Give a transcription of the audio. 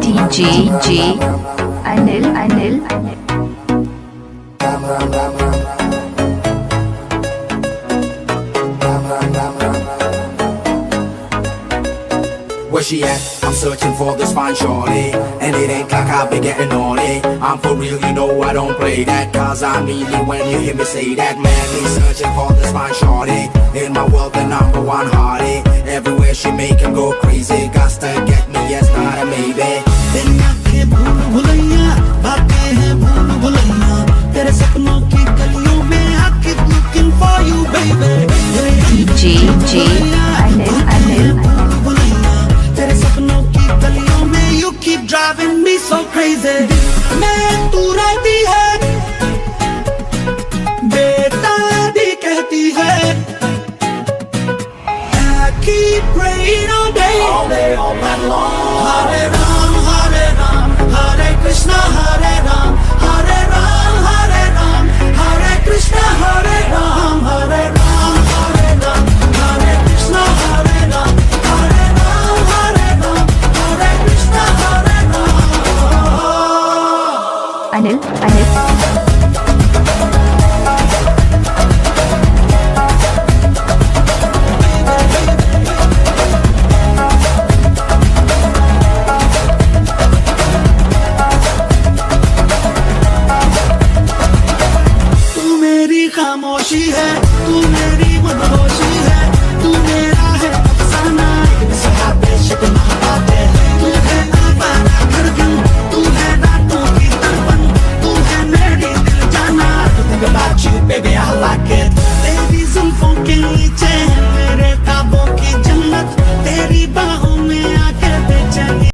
DJ Anil. Where she at? I'm searching for this fine shorty, and it ain't like I've been getting on it. I'm for real, you know I don't play that, cause I mean it when you hear me say that. Madly searching for this fine shorty, in my world the number one hottie. Everywhere she make him go crazy, got to get me, yes, not a maybe. तेरी आँखें भूल भुलैया, बातें हैं भूल भुलैया, तेरे सपनों की गलियों में I keep looking for you baby. DJ Anil. तेरे सपनों की गलियों में you keep driving me so crazy. मैं तू रहती है, बेतादी कहती है. I keep praying all day, all night long. Hare Ram, Hare Krishna, Hare Ram, Hare Ram, Hare Krishna, Hare Ram, Hare Ram.